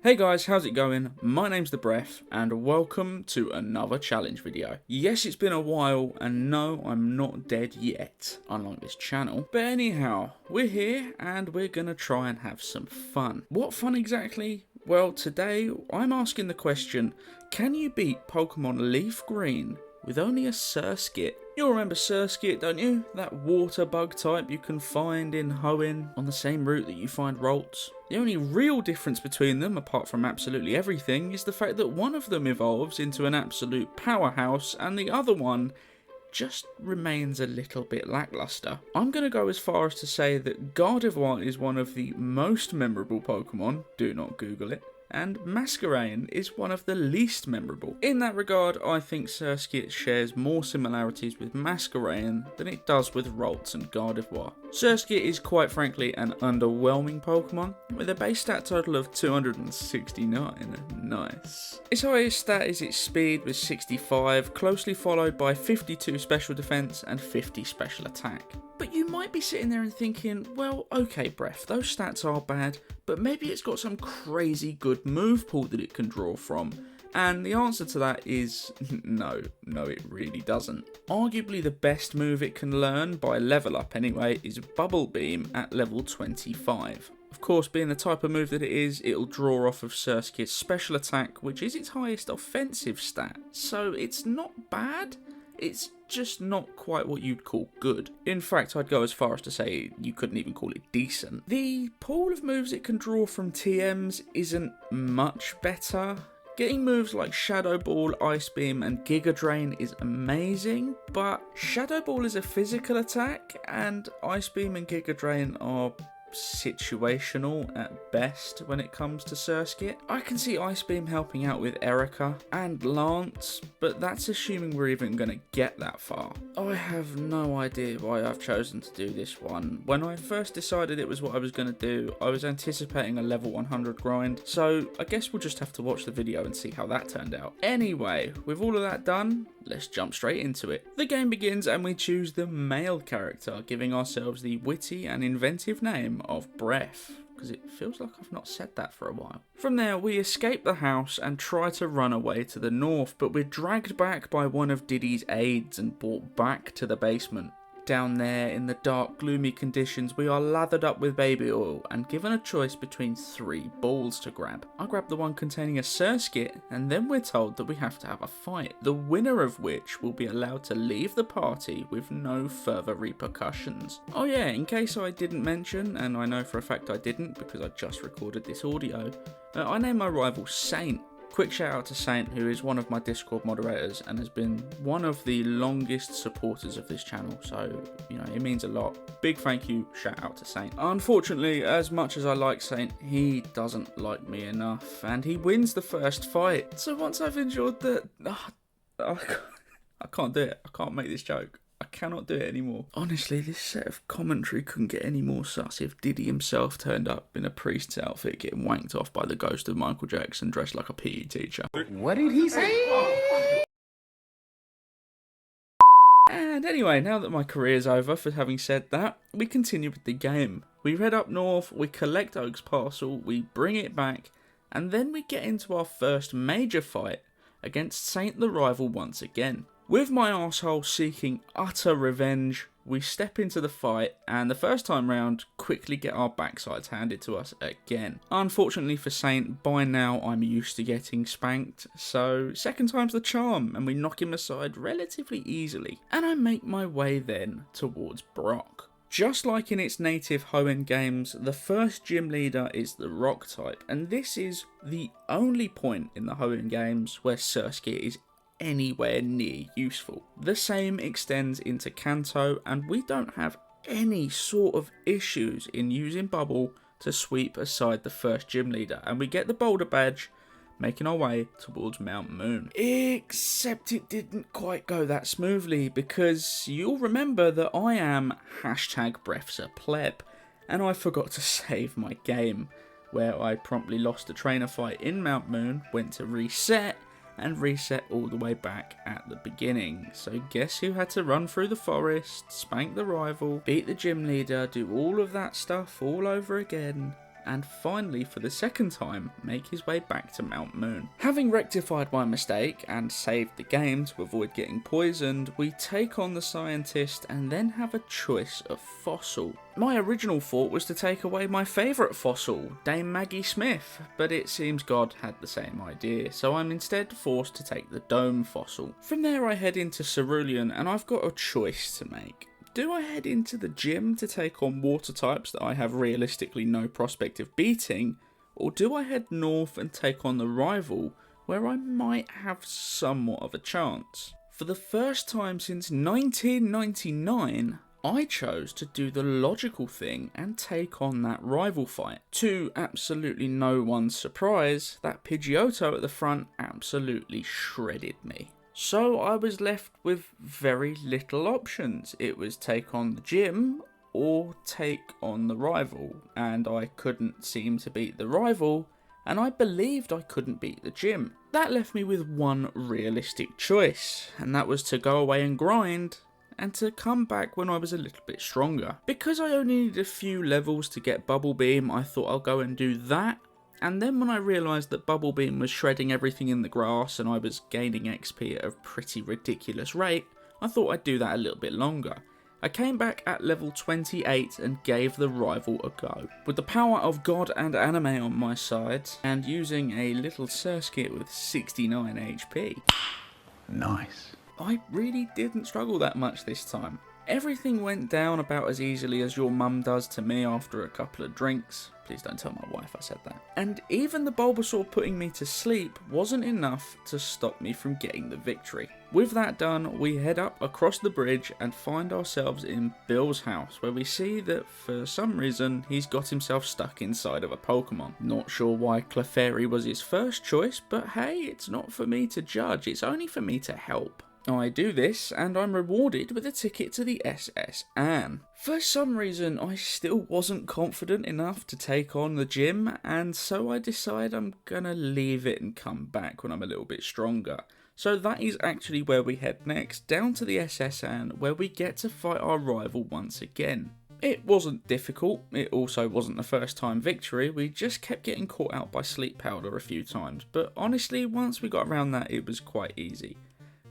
Hey guys, how's it going? My name's the Breph, and welcome to another challenge video. Yes, it's been a while, and no, I'm not dead yet, unlike this channel. But anyhow, we're here, and we're gonna try and have some fun. What fun exactly? Well, today, I'm asking the question, can you beat Pokémon Leaf Green with only a Surskit? You'll remember Surskit, don't you? That water bug type you can find in Hoenn on the same route that you find Rolts. The only real difference between them, apart from absolutely everything, is the fact that one of them evolves into an absolute powerhouse and the other one just remains a little bit lackluster. I'm going to go as far as to say that Gardevoir is one of the most memorable Pokemon, do not Google it, and Masquerain is one of the least memorable. In that regard, I think Surskit shares more similarities with Masquerain than it does with Rolts and Gardevoir. Surskit is quite frankly an underwhelming Pokemon, with a base stat total of 269. Nice. Its highest stat is its speed with 65, closely followed by 52 special defense and 50 special attack. But you might be sitting there and thinking, well, okay Breph, those stats are bad, but maybe it's got some crazy good move pool that it can draw from. And the answer to that is no, it really doesn't. Arguably the best move it can learn, by level up anyway, is Bubble Beam at level 25. Of course, being the type of move that it is, it'll draw off of Surskit's special attack, which is its highest offensive stat. So it's not bad, it's just not quite what you'd call good. In fact, I'd go as far as to say you couldn't even call it decent. The pool of moves it can draw from TMs isn't much better. Getting moves like Shadow Ball, Ice Beam and Giga Drain is amazing, but Shadow Ball is a physical attack and Ice Beam and Giga Drain are situational at best when it comes to Surskit. I can see Ice Beam helping out with Erica and Lance, but that's assuming we're even going to get that far. I have no idea why I've chosen to do this one. When I first decided it was what I was going to do, I was anticipating a level 100 grind, so I guess we'll just have to watch the video and see how that turned out. Anyway, with all of that done, let's jump straight into it. The game begins and we choose the male character, giving ourselves the witty and inventive name of Breph, because it feels like I've not said that for a while. From there, we escape the house and try to run away to the north, but we're dragged back by one of Diddy's aides and brought back to the basement. Down there, in the dark, gloomy conditions, we are lathered up with baby oil and given a choice between 3 balls to grab. I grab the one containing a Surskit, and then we're told that we have to have a fight, the winner of which will be allowed to leave the party with no further repercussions. Oh yeah, in case I didn't mention, and I know for a fact I didn't because I just recorded this audio, I named my rival Saint. Quick shout out to Saint, who is one of my Discord moderators and has been one of the longest supporters of this channel, so, you know, it means a lot. Big thank you, shout out to Saint. Unfortunately, as much as I like Saint, he doesn't like me enough, and he wins the first fight. So once I've endured the... I can't do it, I can't make this joke. I cannot do it anymore. Honestly, this set of commentary couldn't get any more sus if Diddy himself turned up in a priest's outfit getting wanked off by the ghost of Michael Jackson dressed like a PE teacher. What did he say? And anyway, now that my career's over for having said that, we continue with the game. We head up north, we collect Oak's parcel, we bring it back, and then we get into our first major fight against Saint the Rival once again. With my arsehole seeking utter revenge, we step into the fight and the first time round quickly get our backsides handed to us again. Unfortunately for Saint, by now I'm used to getting spanked, so second time's the charm and we knock him aside relatively easily. And I make my way then towards Brock. Just like in its native Hoenn games, the first gym leader is the rock type, and this is the only point in the Hoenn games where Surskit is anywhere near useful. The same extends into Kanto, and we don't have any sort of issues in using Bubble to sweep aside the first gym leader, and we get the boulder badge, making our way towards Mount Moon. Except it didn't quite go that smoothly, because you'll remember that I am #Breff's a pleb, and I forgot to save my game, where I promptly lost a trainer fight in Mount Moon, went to reset, and reset all the way back at the beginning. So guess who had to run through the forest, spank the rival, beat the gym leader, do all of that stuff all over again, and finally, for the second time, make his way back to Mount Moon. Having rectified my mistake and saved the game to avoid getting poisoned, we take on the scientist and then have a choice of fossil. My original thought was to take away my favourite fossil, Dame Maggie Smith, but it seems God had the same idea, so I'm instead forced to take the Dome fossil. From there I head into Cerulean and I've got a choice to make. Do I head into the gym to take on water types that I have realistically no prospect of beating, or do I head north and take on the rival where I might have somewhat of a chance? For the first time since 1999, I chose to do the logical thing and take on that rival fight. To absolutely no one's surprise, that Pidgeotto at the front absolutely shredded me. So I was left with very little options. It was take on the gym or take on the rival, and I couldn't seem to beat the rival, and I believed I couldn't beat the gym. That left me with one realistic choice, and that was to go away and grind, and to come back when I was a little bit stronger. Because I only needed a few levels to get Bubble Beam, I thought I'll go and do that, and then when I realised that Bubble Beam was shredding everything in the grass and I was gaining XP at a pretty ridiculous rate, I thought I'd do that a little bit longer. I came back at level 28 and gave the rival a go. With the power of God and anime on my side, and using a little Surskit with 69 HP. Nice. I really didn't struggle that much this time. Everything went down about as easily as your mum does to me after a couple of drinks. Please don't tell my wife I said that. And even the Bulbasaur putting me to sleep wasn't enough to stop me from getting the victory. With that done, we head up across the bridge and find ourselves in Bill's house, where we see that for some reason he's got himself stuck inside of a Pokemon. Not sure why Clefairy was his first choice, but hey, it's not for me to judge, it's only for me to help. I do this, and I'm rewarded with a ticket to the SS Anne. For some reason, I still wasn't confident enough to take on the gym, and so I decide I'm gonna leave it and come back when I'm a little bit stronger. So that is actually where we head next, down to the SS Anne, where we get to fight our rival once again. It wasn't difficult, it also wasn't the first time victory, we just kept getting caught out by Sleep Powder a few times, but honestly, once we got around that, it was quite easy.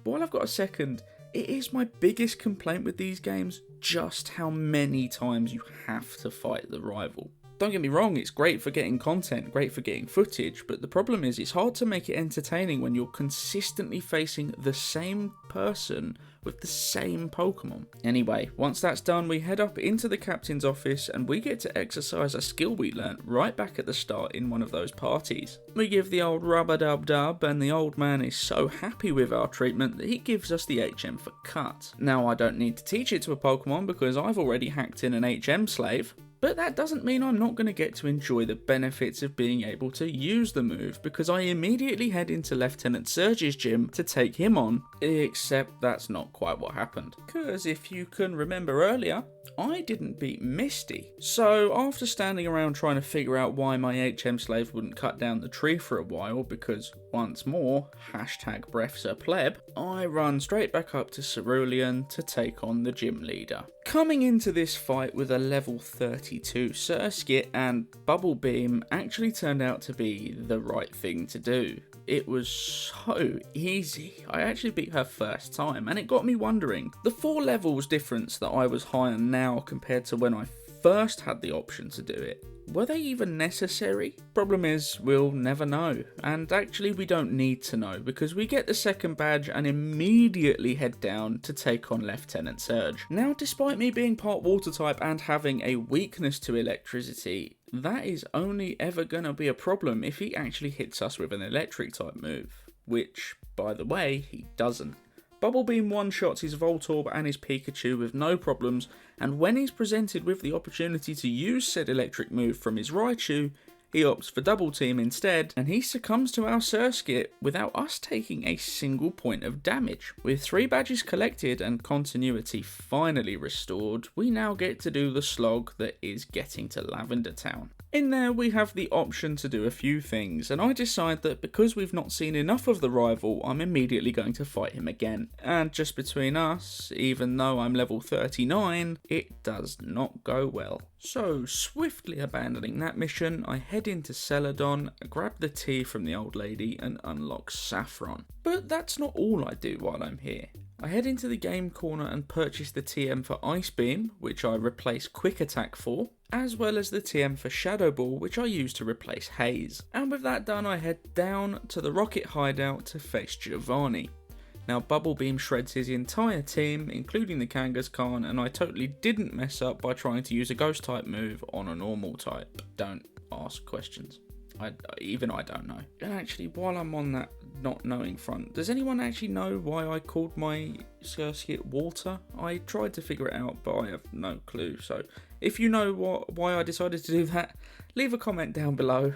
While I've got a second, it is my biggest complaint with these games just how many times you have to fight the rival. Don't get me wrong, it's great for getting content, great for getting footage, but the problem is it's hard to make it entertaining when you're consistently facing the same person with the same Pokemon. Anyway, once that's done, we head up into the captain's office and we get to exercise a skill we learnt right back at the start in one of those parties. We give the old rub-a-dub-dub and the old man is so happy with our treatment that he gives us the HM for cut. Now I don't need to teach it to a Pokemon because I've already hacked in an HM slave. But that doesn't mean I'm not going to get to enjoy the benefits of being able to use the move, because I immediately head into Lieutenant Surge's gym to take him on, except that's not quite what happened. Because if you can remember earlier, I didn't beat Misty. So after standing around trying to figure out why my HM slave wouldn't cut down the tree for a while, because once more, #Breff's a pleb, I run straight back up to Cerulean to take on the gym leader. Coming into this fight with a level 32 Surskit and Bubble Beam actually turned out to be the right thing to do. It was so easy. I actually beat her first time and it got me wondering, the 4 levels difference that I was high on now compared to when I first had the option to do it, were they even necessary? Problem is, we'll never know. And actually we don't need to know, because we get the second badge and immediately head down to take on Lieutenant Surge. Now, despite me being part water type and having a weakness to electricity, that is only ever gonna be a problem if he actually hits us with an electric type move. Which, by the way, he doesn't. Bubble Beam one-shots his Voltorb and his Pikachu with no problems, and when he's presented with the opportunity to use said electric move from his Raichu, he opts for Double Team instead, and he succumbs to our Surskit without us taking a single point of damage. With 3 badges collected and continuity finally restored, we now get to do the slog that is getting to Lavender Town. In there we have the option to do a few things, and I decide that because we've not seen enough of the rival, I'm immediately going to fight him again. And just between us, even though I'm level 39, it does not go well. So, swiftly abandoning that mission, I head into Celadon, grab the tea from the old lady, and unlock Saffron. But that's not all I do while I'm here. I head into the game corner and purchase the TM for Ice Beam, which I replace Quick Attack for, as well as the TM for Shadow Ball, which I use to replace Haze. And with that done, I head down to the Rocket Hideout to face Giovanni. Now, Bubble Beam shreds his entire team, including the Kangaskhan, and I totally didn't mess up by trying to use a Ghost type move on a normal type. Don't ask questions. I don't know. And actually, while I'm on that not knowing front, does anyone actually know why I called my Surskit Water? I tried to figure it out, but I have no clue. So if you know why I decided to do that, leave a comment down below,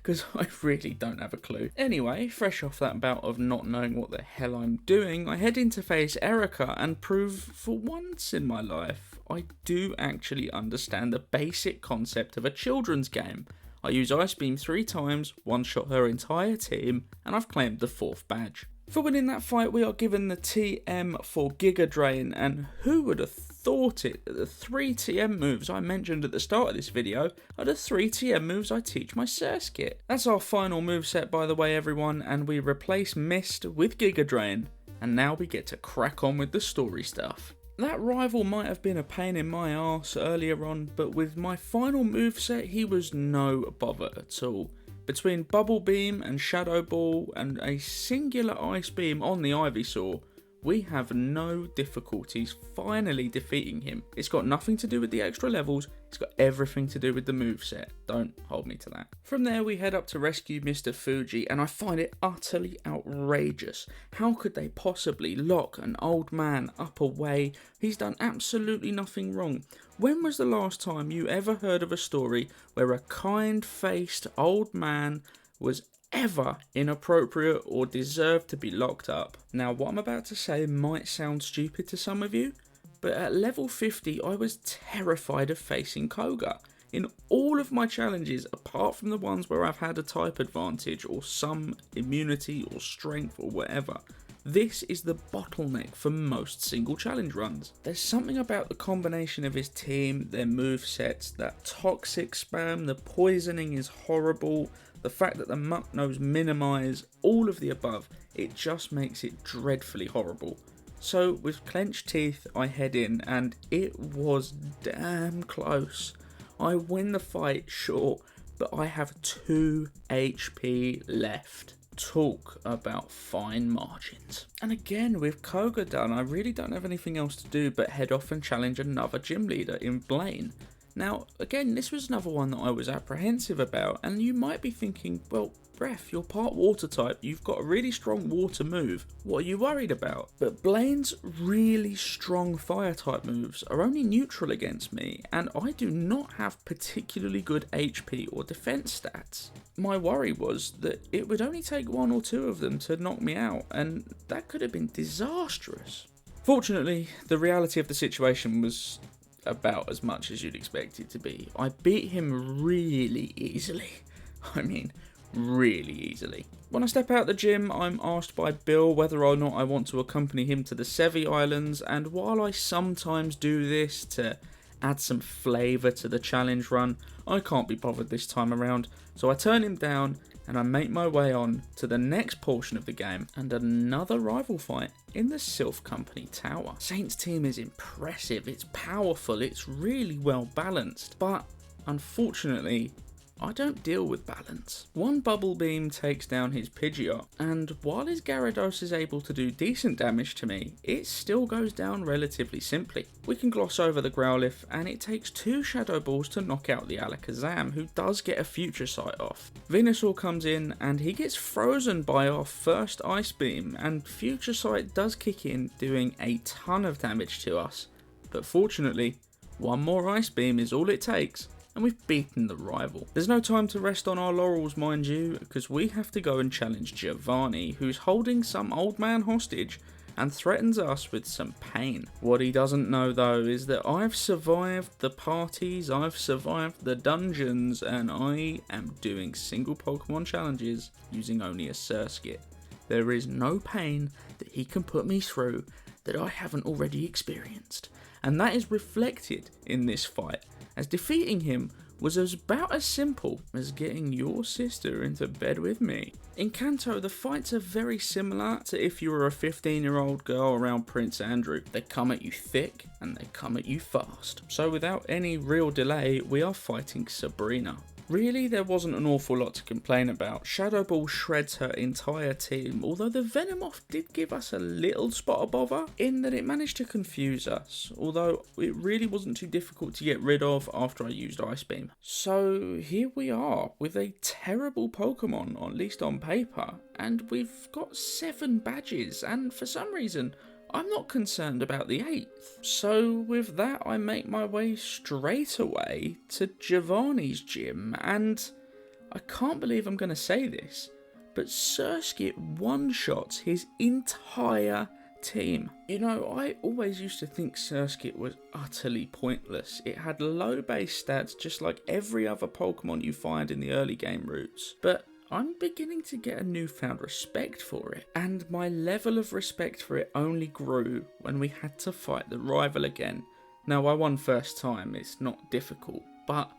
because I really don't have a clue. Anyway, fresh off that bout of not knowing what the hell I'm doing, I head in to face Erica and prove for once in my life I do actually understand the basic concept of a children's game. I use Ice Beam 3 times, one-shot her entire team, and I've claimed the 4th badge. For winning that fight, we are given the TM for Giga Drain, and who would have thought it that the 3 TM moves I mentioned at the start of this video are the 3 TM moves I teach my Surskit. That's our final moveset, by the way, everyone, and we replace Mist with Giga Drain, and now we get to crack on with the story stuff. That rival might have been a pain in my arse earlier on, but with my final moveset, he was no bother at all. Between Bubble Beam and Shadow Ball and a singular Ice Beam on the Ivysaur, we have no difficulties finally defeating him. It's got nothing to do with the extra levels, it's got everything to do with the moveset. Don't hold me to that. From there we head up to rescue Mr. Fuji, and I find it utterly outrageous. How could they possibly lock an old man up away? He's done absolutely nothing wrong. When was the last time you ever heard of a story where a kind-faced old man was ever inappropriate or deserved to be locked up? Now, what I'm about to say might sound stupid to some of you, but at level 50 I was terrified of facing Koga. In all of my challenges, apart from the ones where I've had a type advantage or some immunity or strength or whatever, this is the bottleneck for most single challenge runs. There's something about the combination of his team, their movesets, that toxic spam, the poisoning is horrible, the fact that the muck knows minimise, all of the above, it just makes it dreadfully horrible. So with clenched teeth I head in, and it was damn close. I win the fight, sure, but I have 2 HP left. Talk about fine margins. And again, with Koga done, I really don't have anything else to do but head off and challenge another gym leader in Blaine. Now, again, this was another one that I was apprehensive about, and you might be thinking, well, Breph, you're part water type, you've got a really strong water move, what are you worried about? But Blaine's really strong fire type moves are only neutral against me, and I do not have particularly good HP or defense stats. My worry was that it would only take 1 or 2 of them to knock me out, and that could have been disastrous. Fortunately, the reality of the situation was about as much as you'd expect it to be. I beat him really easily. I mean, really easily. When I step out the gym, I'm asked by Bill whether or not I want to accompany him to the Sevi Islands, and while I sometimes do this to add some flavour to the challenge run, I can't be bothered this time around, so I turn him down and I make my way on to the next portion of the game and another rival fight in the Sylph Company Tower. Saint's team is impressive, it's powerful, it's really well balanced, but unfortunately I don't deal with balance. One Bubble Beam takes down his Pidgeot, and while his Gyarados is able to do decent damage to me, it still goes down relatively simply. We can gloss over the Growlithe, and it takes 2 Shadow Balls to knock out the Alakazam, who does get a Future Sight off. Venusaur comes in, and he gets frozen by our first Ice Beam, and Future Sight does kick in, doing a ton of damage to us. But fortunately, one more Ice Beam is all it takes, and we've beaten the rival. There's no time to rest on our laurels, mind you, because we have to go and challenge Giovanni, who's holding some old man hostage, and threatens us with some pain. What he doesn't know though is that I've survived the parties, I've survived the dungeons, and I am doing single Pokemon challenges using only a Surskit. There is no pain that he can put me through that I haven't already experienced, and that is reflected in this fight, as defeating him was about as simple as getting your sister into bed with me. In Kanto, the fights are very similar to if you were a 15-year-old girl around Prince Andrew. They come at you thick and they come at you fast. So without any real delay, we are fighting Sabrina. Really, there wasn't an awful lot to complain about. Shadow Ball shreds her entire team, although the Venomoth did give us a little spot of bother in that it managed to confuse us, although it really wasn't too difficult to get rid of after I used Ice Beam. So here we are, with a terrible Pokemon, at least on paper, and we've got 7 badges, and for some reason, I'm not concerned about the 8th. So with that, I make my way straight away to Giovanni's gym, and I can't believe I'm going to say this, but Surskit one-shots his entire team. You know, I always used to think Surskit was utterly pointless. It had low base stats just like every other Pokemon you find in the early game routes, but I'm beginning to get a newfound respect for it, and my level of respect for it only grew when we had to fight the rival again. Now, I won first time, it's not difficult, but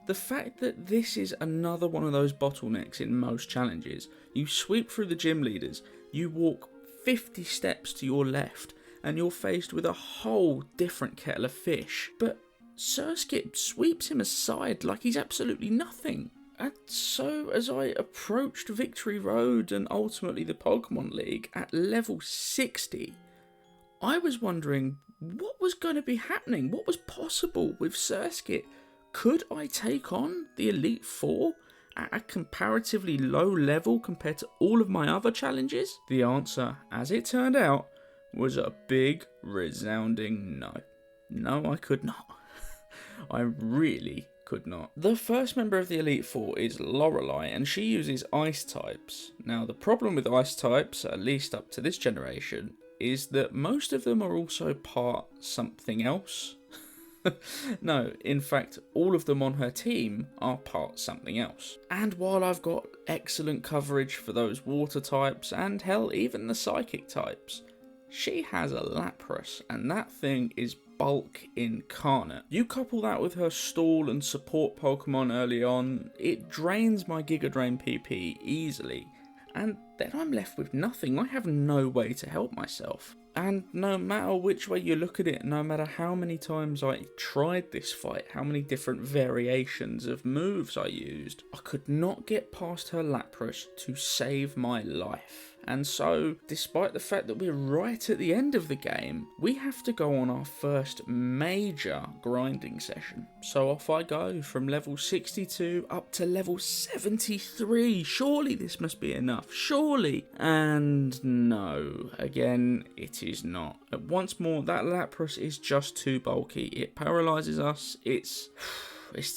the fact that this is another one of those bottlenecks in most challenges, you sweep through the gym leaders, you walk 50 steps to your left, and you're faced with a whole different kettle of fish, but Surskit sweeps him aside like he's absolutely nothing. And so, as I approached Victory Road and ultimately the Pokemon League at level 60, I was wondering what was going to be happening, what was possible with Surskit. Could I take on the Elite Four at a comparatively low level compared to all of my other challenges? The answer, as it turned out, was a big, resounding no. No, I could not. I really could not. The first member of the Elite Four is Lorelei, and she uses ice types. Now, the problem with ice types, at least up to this generation, is that most of them are also part something else. No, in fact, all of them on her team are part something else. And while I've got excellent coverage for those water types, and hell, even the psychic types, she has a Lapras, and that thing is bulk incarnate. You couple that with her stall and support Pokemon early on, it drains my Giga Drain PP easily, and then I'm left with nothing. I have no way to help myself. And no matter which way you look at it, no matter how many times I tried this fight, how many different variations of moves I used, I could not get past her Lapras to save my life. And so, despite the fact that we're right at the end of the game, we have to go on our first major grinding session. So off I go from level 62 up to level 73. Surely this must be enough. Surely. And no, again, it is not. Once more, that Lapras is just too bulky. It paralyzes us. It's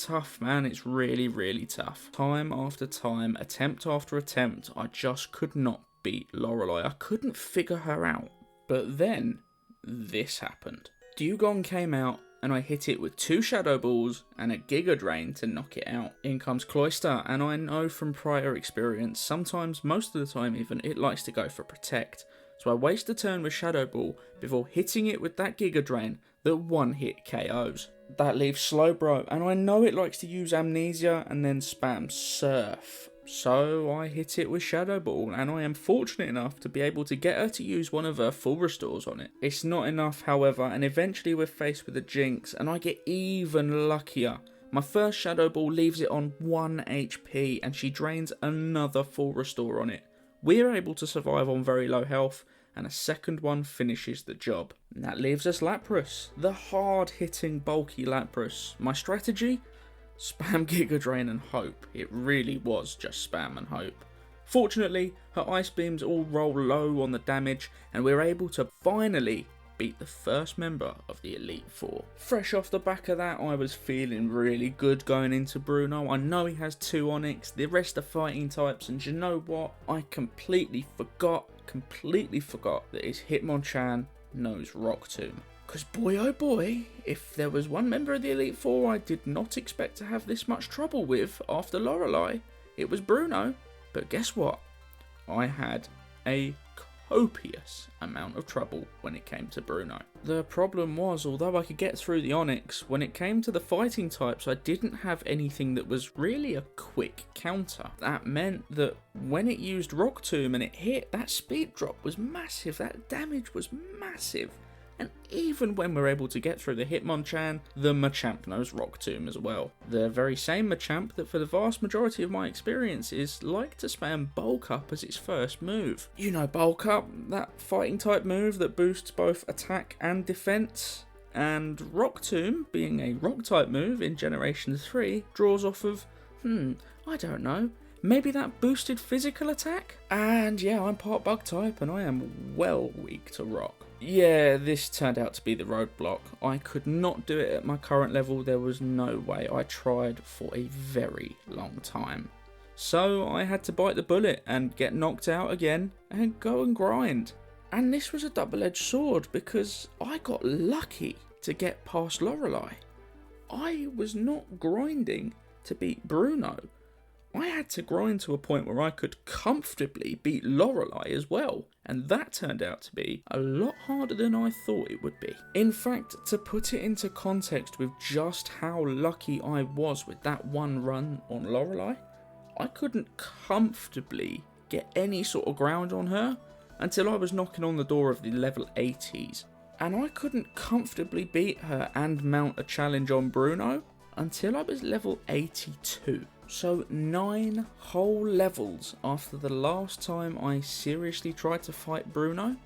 tough, man. It's really, really tough. Time after time, attempt after attempt, I just could not beat Lorelei. I couldn't figure her out. But then, this happened. Dewgong came out, and I hit it with 2 Shadow Balls and a Giga Drain to knock it out. In comes Cloyster, and I know from prior experience, sometimes, most of the time even, it likes to go for Protect. So I waste a turn with Shadow Ball before hitting it with that Giga Drain that one-hit KOs. That leaves Slowbro, and I know it likes to use Amnesia and then spam Surf. So I hit it with Shadow Ball, and I am fortunate enough to be able to get her to use one of her full restores on it. It's not enough, however, and eventually we're faced with a Jinx, and I get even luckier. My first Shadow Ball leaves it on 1 HP, and she drains another full restore on it. We're able to survive on very low health, and a second one finishes the job. And that leaves us Lapras, the hard-hitting, bulky Lapras. My strategy? Spam Giga Drain and hope. It really was just spam and hope. Fortunately, her ice beams all roll low on the damage, and we're able to finally beat the first member of the Elite Four. Fresh off the back of that, I was feeling really good going into Bruno. I know he has 2 Onyx, the rest are fighting types, and you know what? I completely forgot completely forgot that his Hitmonchan knows Rock Tomb. Because boy oh boy, if there was one member of the Elite Four I did not expect to have this much trouble with after Lorelei, it was Bruno. But guess what? I had a copious amount of trouble when it came to Bruno. The problem was, although I could get through the Onix, when it came to the fighting types, I didn't have anything that was really a quick counter. That meant that when it used Rock Tomb and it hit, that speed drop was massive, that damage was massive. And even when we're able to get through the Hitmonchan, the Machamp knows Rock Tomb as well. The very same Machamp that for the vast majority of my experiences liked to spam Bulk Up as its first move. You know Bulk Up, that fighting type move that boosts both attack and defense. And Rock Tomb, being a rock type move in Generation 3, draws off of, I don't know, maybe that boosted physical attack? And yeah, I'm part bug type and I am well weak to rock. Yeah, this turned out to be the roadblock. I could not do it at my current level, there was no way. I tried for a very long time. So I had to bite the bullet and get knocked out again and go and grind. And this was a double-edged sword because I got lucky to get past Lorelei. I was not grinding to beat Bruno. I had to grind to a point where I could comfortably beat Lorelei as well, and that turned out to be a lot harder than I thought it would be. In fact, to put it into context with just how lucky I was with that one run on Lorelei, I couldn't comfortably get any sort of ground on her until I was knocking on the door of the level 80s, and I couldn't comfortably beat her and mount a challenge on Bruno until I was level 82. So 9 whole levels after the last time I seriously tried to fight Bruno,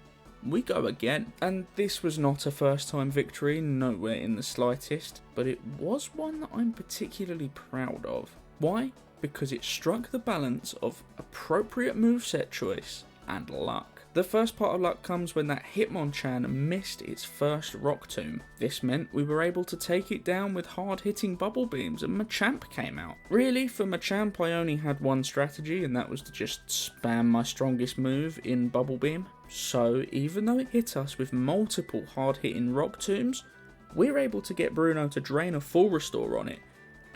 we go again. And this was not a first time victory, nowhere in the slightest, but it was one that I'm particularly proud of. Why? Because it struck the balance of appropriate moveset choice and luck. The first part of luck comes when that Hitmonchan missed its first Rock Tomb. This meant we were able to take it down with hard-hitting bubble beams and Machamp came out. Really, for Machamp I only had one strategy and that was to just spam my strongest move in Bubble Beam. So even though it hit us with multiple hard-hitting Rock Tombs, we're able to get Bruno to drain a full restore on it.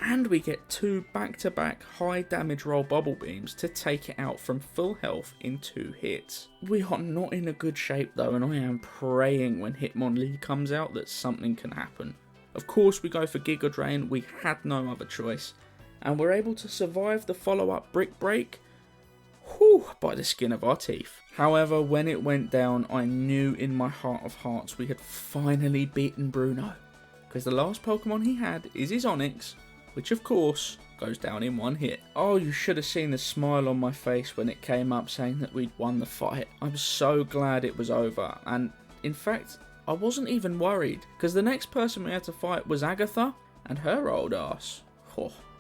And we get 2 back-to-back high damage roll bubble beams to take it out from full health in 2 hits. We are not in a good shape though, and I am praying when Hitmonlee comes out that something can happen. Of course we go for Giga Drain, we had no other choice, and we're able to survive the follow-up Brick Break, by the skin of our teeth. However, when it went down, I knew in my heart of hearts we had finally beaten Bruno, because the last Pokemon he had is his Onix, which of course goes down in 1 hit. Oh, you should have seen the smile on my face when it came up saying that we'd won the fight. I'm so glad it was over, and in fact I wasn't even worried, because the next person we had to fight was Agatha, and her old ass,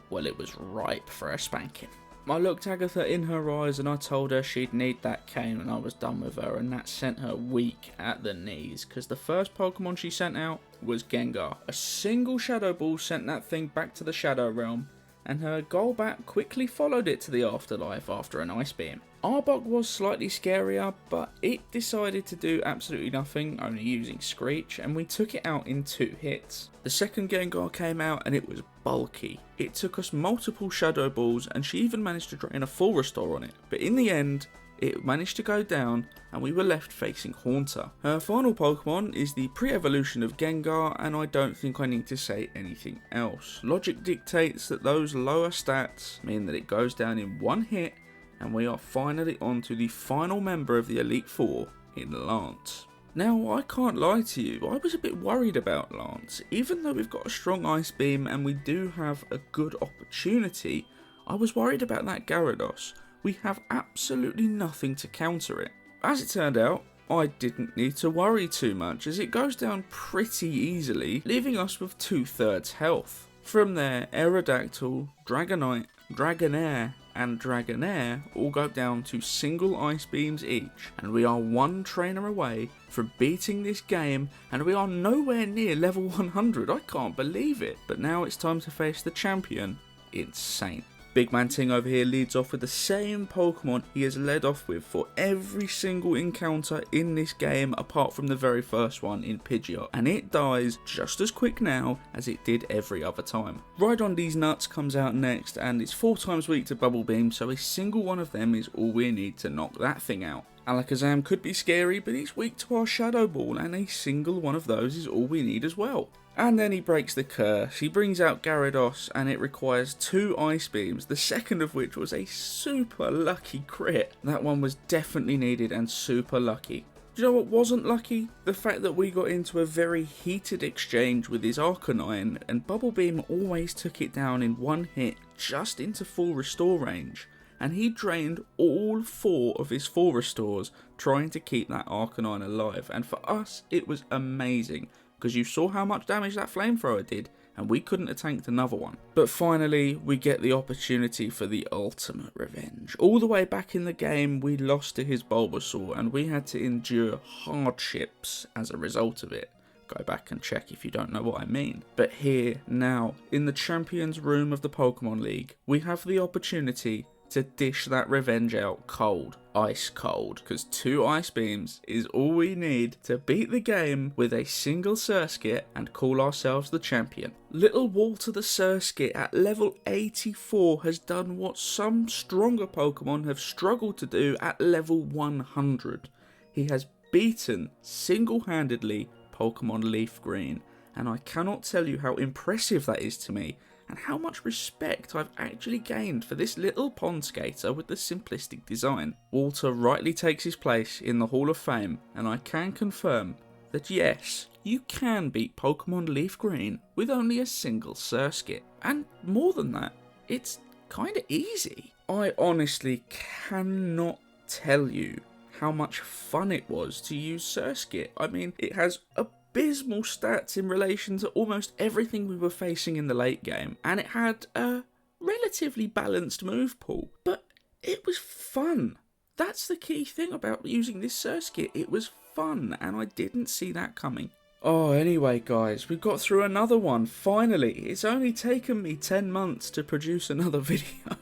well, it was ripe for a spanking. I looked Agatha in her eyes and I told her she'd need that cane when I was done with her, and that sent her weak at the knees, because the first Pokemon she sent out was Gengar. A single Shadow Ball sent that thing back to the Shadow Realm, and her Golbat quickly followed it to the afterlife after an Ice Beam. Arbok was slightly scarier, but it decided to do absolutely nothing, only using Screech, and we took it out in 2 hits. The second Gengar came out and it was bulky. It took us multiple Shadow Balls and she even managed to drain a full restore on it, but in the end it managed to go down and we were left facing Haunter. Her final Pokemon is the pre-evolution of Gengar, and I don't think I need to say anything else. Logic dictates that those lower stats mean that it goes down in 1 hit, and we are finally on to the final member of the Elite Four in Lance. Now, I can't lie to you, I was a bit worried about Lance. Even though we've got a strong Ice Beam and we do have a good opportunity, I was worried about that Gyarados. We have absolutely nothing to counter it. As it turned out, I didn't need to worry too much, as it goes down pretty easily, leaving us with 2/3 health. From there, Aerodactyl, Dragonite, Dragonair and Dragonair all go down to single Ice Beams each, and we are 1 trainer away from beating this game, and we are nowhere near level 100, I can't believe it. But now it's time to face the champion, Insane. Big Man Ting over here leads off with the same Pokemon he has led off with for every single encounter in this game apart from the very first one in Pidgeot, and it dies just as quick now as it did every other time. Rhydon These Nuts comes out next, and it's 4 times weak to Bubble Beam, so a single one of them is all we need to knock that thing out. Alakazam could be scary, but he's weak to our Shadow Ball, and a single one of those is all we need as well. And then he breaks the curse. He brings out Gyarados, and it requires 2 Ice Beams, the second of which was a super lucky crit. That one was definitely needed and super lucky. Do you know what wasn't lucky? The fact that we got into a very heated exchange with his Arcanine, and Bubble Beam always took it down in one hit just into full restore range. And he drained all 4 of his 4 restores trying to keep that Arcanine alive. And for us, it was amazing, because you saw how much damage that flamethrower did, and we couldn't have tanked another one. But finally, we get the opportunity for the ultimate revenge. All the way back in the game, we lost to his Bulbasaur, and we had to endure hardships as a result of it. Go back and check if you don't know what I mean. But here, now, in the Champions Room of the Pokemon League, we have the opportunity to dish that revenge out cold, ice cold, because 2 Ice Beams is all we need to beat the game with a single Surskit and call ourselves the champion. Little Walter the Surskit at level 84 has done what some stronger Pokemon have struggled to do at level 100. He has beaten single-handedly Pokémon Leaf Green, and I cannot tell you how impressive that is to me, and how much respect I've actually gained for this little pond skater with the simplistic design. Walter rightly takes his place in the Hall of Fame, and I can confirm that yes, you can beat Pokemon Leaf Green with only a single Surskit. And more than that, it's kinda easy. I honestly cannot tell you how much fun it was to use Surskit. I mean, it has abysmal stats in relation to almost everything we were facing in the late game, and it had a relatively balanced move pool, but it was fun. That's the key thing about using this Surskit. It was fun, and I didn't see that coming. Oh, anyway guys, we got through another one, finally. It's only taken me 10 months to produce another video.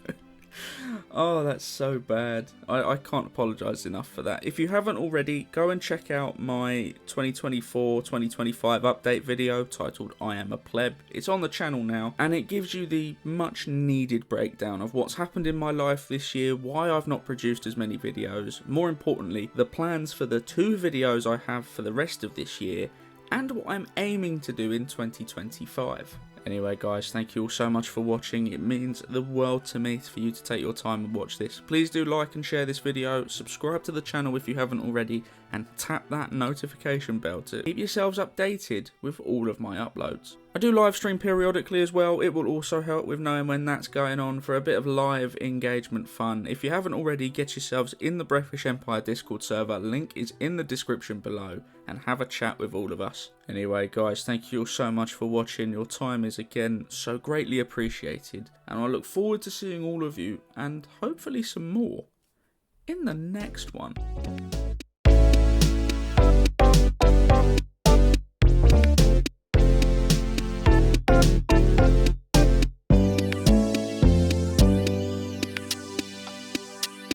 Oh, that's so bad. I can't apologise enough for that. If you haven't already, go and check out my 2024-2025 update video titled I Am a Pleb. It's on the channel now, and it gives you the much needed breakdown of what's happened in my life this year, why I've not produced as many videos, more importantly, the plans for the 2 videos I have for the rest of this year, and what I'm aiming to do in 2025. Anyway guys, thank you all so much for watching. It means the world to me for you to take your time and watch this. Please do like and share this video, subscribe to the channel if you haven't already, and tap that notification bell to keep yourselves updated with all of my uploads. I do live stream periodically as well. It will also help with knowing when that's going on for a bit of live engagement fun. If you haven't already, get yourselves in the Breph Empire Discord server. Link is in the description below, and have a chat with all of us. Anyway guys, thank you all so much for watching. Your time is again so greatly appreciated, and I look forward to seeing all of you, and hopefully some more, in the next one.